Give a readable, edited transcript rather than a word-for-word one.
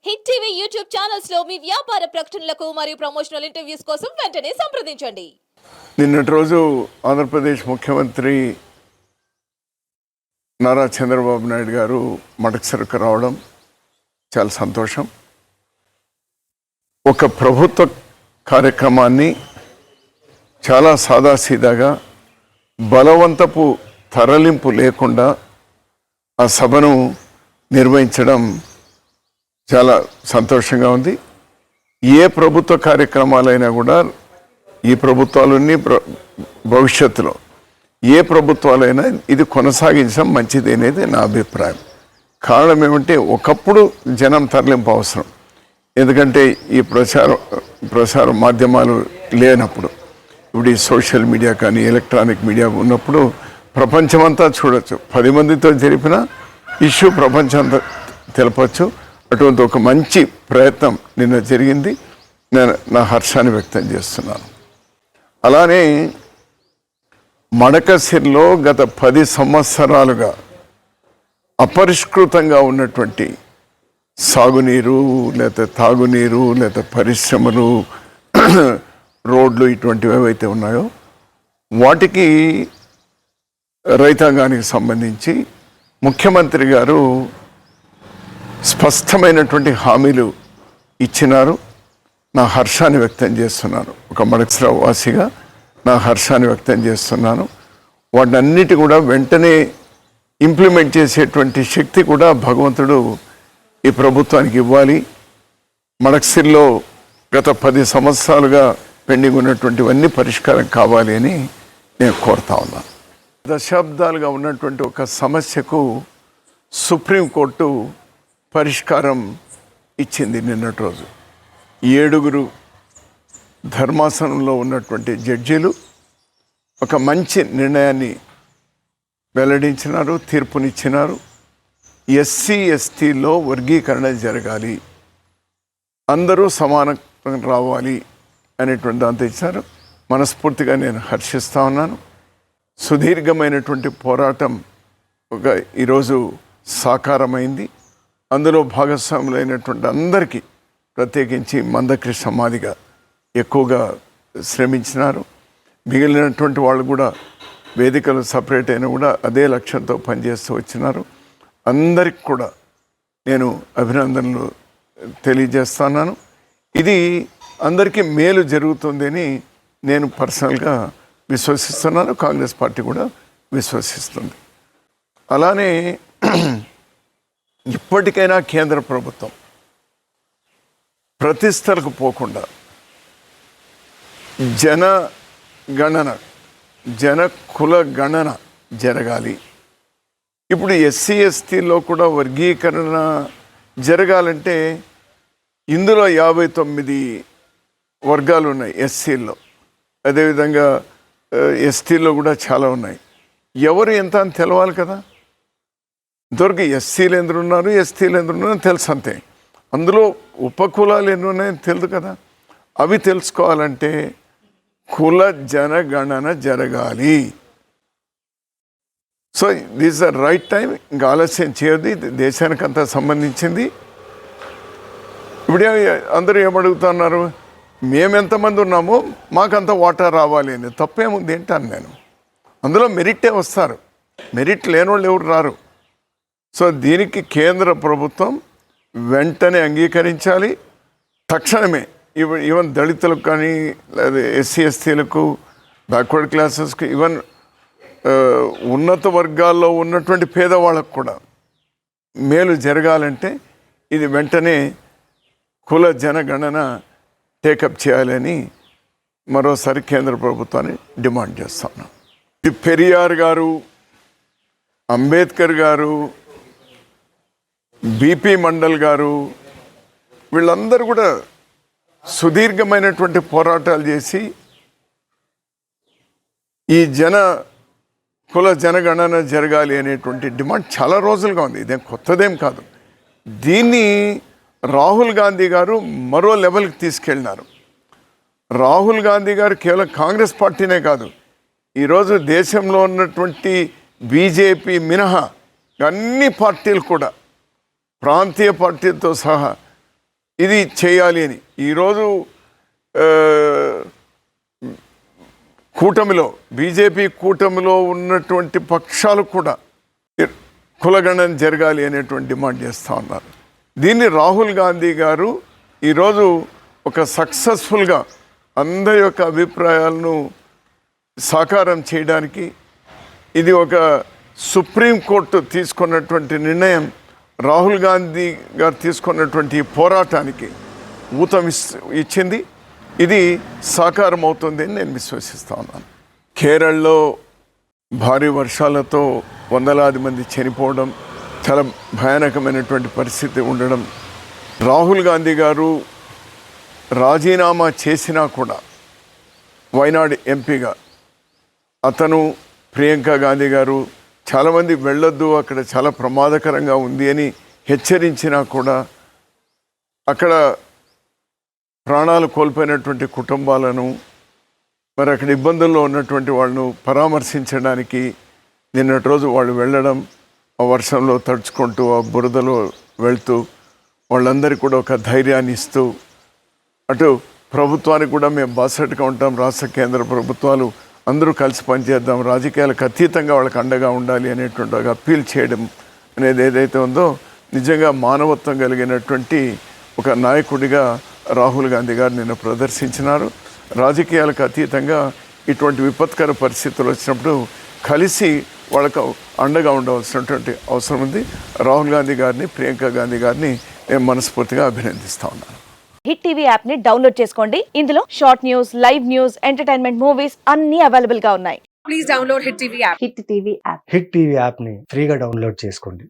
Hit TV YouTube channels లో మీ వ్యాపార ప్రకటనలకు మరియు ప్రమోషనల్ ఇంటర్వ్యూస్ కోసం వెంటనే సంప్రదించండి. నిన్నటి రోజు ఆంధ్రప్రదేశ్ ముఖ్యమంత్రి నారా చంద్రబాబు నాయుడు గారు మడకసిరకు రావడం చాలా సంతోషం. ఒక ప్రభుత్వ కార్యక్రమాన్ని చాలా సాదాసీదాగా బలవంతపు తరలింపు లేకుండా ఆ సభను నిర్వహించడం చాలా సంతోషంగా ఉంది. ఏ ప్రభుత్వ కార్యక్రమాలైనా కూడా ఈ ప్రభుత్వాలన్నీ భవిష్యత్తులో ఏ ప్రభుత్వాలైనా ఇది కొనసాగించడం మంచిది అనేది నా అభిప్రాయం. కారణం ఏమంటే ఒకప్పుడు జనం తరలింపు అవసరం, ఎందుకంటే ఈ ప్రసార మాధ్యమాలు లేనప్పుడు, ఇప్పుడు ఈ సోషల్ మీడియా కానీ ఎలక్ట్రానిక్ మీడియా ఉన్నప్పుడు ప్రపంచమంతా చూడొచ్చు. 10 మందితో జరిపిన ఇష్యూ ప్రపంచమంతా తెలపచ్చు. అటువంటి ఒక మంచి ప్రయత్నం నిన్న జరిగింది. నేను నా హర్షాన్ని వ్యక్తం చేస్తున్నాను. అలానే మడకసిరిలో గత 10 సంవత్సరాలుగా అపరిష్కృతంగా ఉన్నటువంటి సాగునీరు లేదా తాగునీరు లేదా పరిశ్రమలు రోడ్లు ఇటువంటివి ఏవైతే ఉన్నాయో వాటికి రైతాంగానికి సంబంధించి ముఖ్యమంత్రి గారు స్పష్టమైనటువంటి హామీలు ఇచ్చినారు. నా హర్షాన్ని వ్యక్తం చేస్తున్నాను. ఒక మడకసిర వాసిగా నా హర్షాన్ని వ్యక్తం చేస్తున్నాను. వాటన్నిటి కూడా వెంటనే ఇంప్లిమెంట్ చేసేటువంటి శక్తి కూడా భగవంతుడు ఈ ప్రభుత్వానికి ఇవ్వాలి. మడకసిరిలో గత 10 సంవత్సరాలుగా పెండింగ్ ఉన్నటువంటివన్నీ పరిష్కారం కావాలి అని నేను కోరుతా ఉన్నాను. దశాబ్దాలుగా ఉన్నటువంటి ఒక సమస్యకు సుప్రీంకోర్టు పరిష్కారం ఇచ్చింది నిన్నటి రోజు. 7 ధర్మాసనంలో ఉన్నటువంటి జడ్జీలు ఒక మంచి నిర్ణయాన్ని వెల్లడించినారు, తీర్పునిచ్చినారు. ఎస్సీ ఎస్టీలో వర్గీకరణ జరగాలి, అందరూ సమానంగా రావాలి అనేటువంటి దాంతో ఇచ్చారు. మనస్ఫూర్తిగా నేను హర్షిస్తా ఉన్నాను. సుదీర్ఘమైనటువంటి పోరాటం ఈరోజు సాకారమైంది. అందులో భాగస్వాములైనటువంటి అందరికీ, ప్రత్యేకించి మందకృష్ణ మాదిగ ఎక్కువగా శ్రమించినారు. మిగిలినటువంటి వాళ్ళు కూడా వేదికలు సపరేట్ అయినా కూడా అదే లక్ష్యంతో పనిచేస్తూ వచ్చినారు. అందరికి కూడా నేను అభినందనలు తెలియజేస్తున్నాను. ఇది అందరికీ మేలు జరుగుతుందని నేను పర్సనల్గా విశ్వసిస్తున్నాను. కాంగ్రెస్ పార్టీ కూడా విశ్వసిస్తుంది. అలానే ఇప్పటికైనా కేంద్ర ప్రభుత్వం ప్రతిష్టలకు పోకుండా జన కుల గణన జరగాలి. ఇప్పుడు ఎస్సీ ఎస్టీలో కూడా వర్గీకరణ జరగాలంటే ఇందులో 59 వర్గాలు ఉన్నాయి ఎస్సీల్లో, అదేవిధంగా ఎస్టీలో కూడా చాలా ఉన్నాయి. ఎవరు ఎంత అని తెలవాలి కదా. ఎస్సీలు ఎందుకు ఉన్నారు, ఎస్టీలు ఎందుకు ఉన్నారని తెలుసు అంతే. అందులో ఉపకులాలు ఎన్ని ఉన్నాయని తెలుసు కదా. అవి తెలుసుకోవాలంటే కుల జనగణన జరగాలి. So this the right time. ఇంకా ఆలస్యం చేయదు. ఇది దేశానికి అంతా సంబంధించింది. ఇప్పుడే అందరూ ఏమడుగుతున్నారు, మేమెంతమంది ఉన్నామో మాకంత వాటా రావాలి అని. తప్పేముంది ఏంటాను నేను. అందులో మెరిటే వస్తారు, మెరిట్ లేని వాళ్ళు ఎవరు రారు. సో దీనికి కేంద్ర ప్రభుత్వం వెంటనే అంగీకరించాలి. తక్షణమే ఈవెన్ దళితులకు కానీ లేదా ఎస్సీ ఎస్టీలకు, బ్యాక్వర్డ్ క్లాసెస్కి, ఈవెన్ ఉన్నత వర్గాల్లో ఉన్నటువంటి పేదవాళ్ళకు కూడా మేలు జరగాలంటే ఇది వెంటనే కుల జనగణన టేకప్ చేయాలని మరోసారి కేంద్ర ప్రభుత్వాన్ని డిమాండ్ చేస్తున్నాం. ఇది పెరియార్ గారు, అంబేద్కర్ గారు, బిపి మండల్ గారు, వీళ్ళందరూ కూడా సుదీర్ఘమైనటువంటి పోరాటాలు చేసి ఈ కుల జనగణన జరగాలి అనేటువంటి డిమాండ్ చాలా రోజులుగా ఉంది. ఇదేం కొత్తదేం కాదు. దీన్ని రాహుల్ గాంధీ గారు మరో లెవెల్కి తీసుకెళ్ళినారు. రాహుల్ గాంధీ గారు కేవలం కాంగ్రెస్ పార్టీనే కాదు, ఈరోజు దేశంలో ఉన్నటువంటి బీజేపీ మినహా అన్ని పార్టీలు కూడా, ప్రాంతీయ పార్టీలతో సహా ఇది చేయాలి అని. ఈరోజు కూటమిలో బీజేపీ కూటమిలో ఉన్నటువంటి పక్షాలు కూడా కులగణన జరగాలి అనేటువంటి డిమాండ్ చేస్తూ ఉన్నారు. దీన్ని రాహుల్ గాంధీ గారు ఈరోజు ఒక సక్సెస్ఫుల్గా అందరి యొక్క అభిప్రాయాలను సాకారం చేయడానికి ఇది ఒక సుప్రీంకోర్టు తీసుకున్నటువంటి నిర్ణయం, రాహుల్ గాంధీ గారు తీసుకున్నటువంటి పోరాటానికి ఊతం ఇచ్చింది. ఇది సాకారం అవుతుంది అని నేను విశ్వసిస్తా ఉన్నాను. కేరళలో భారీ వర్షాలతో వందలాది మంది చనిపోవడం, చాలా భయానకమైనటువంటి పరిస్థితి ఉండడం, రాహుల్ గాంధీ గారు రాజీనామా చేసినా కూడా వైనాడ్ ఎంపీగా అతను, ప్రియాంక గాంధీ గారు చాలామంది వెళ్ళొద్దు, అక్కడ చాలా ప్రమాదకరంగా ఉంది అని హెచ్చరించినా కూడా అక్కడ ప్రాణాలు కోల్పోయినటువంటి కుటుంబాలను, మరి అక్కడ ఇబ్బందుల్లో ఉన్నటువంటి వాళ్ళను పరామర్శించడానికి నిన్నటి రోజు వాళ్ళు వెళ్ళడం, ఆ వర్షంలో తడుచుకుంటూ ఆ బురదలో వెళ్తూ వాళ్ళందరికీ కూడా ఒక ధైర్యాన్ని ఇస్తూ, అటు ప్రభుత్వానికి కూడా మేము బాసటగా ఉంటాం, రాష్ట్ర కేంద్ర ప్రభుత్వాలు అందరూ కలిసి పనిచేద్దాం, రాజకీయాలకు అతీతంగా వాళ్ళకి అండగా ఉండాలి అనేటువంటి ఒక అప్పీల్ చేయడం అనేది ఏదైతే ఉందో నిజంగా మానవత్వం కలిగినటువంటి ఒక నాయకుడిగా రాహుల్ గాంధీ గారు నిన్న ప్రదర్శించినారు. రాజకీయాలకు అతీతంగా ఇటువంటి విపత్కర పరిస్థితులు వచ్చినప్పుడు కలిసి వాళ్ళకు అండగా ఉండవలసినటువంటి అవసరం ఉంది. రాహుల్ గాంధీ గారిని, ప్రియాంక గాంధీ గారిని నేను మనస్ఫూర్తిగా అభినందిస్తా ఉన్నాను. హిట్ టీవీ యాప్ ని డౌన్లోడ్ చేసుకోండి. ఇందులో short news, live news, entertainment movies అన్ని అవైలబుల్ గా ఉన్నాయి. Please download Hit TV app. Hit TV app. Hit TV యాప్ని ఫ్రీగా డౌన్లోడ్ చేసుకోండి.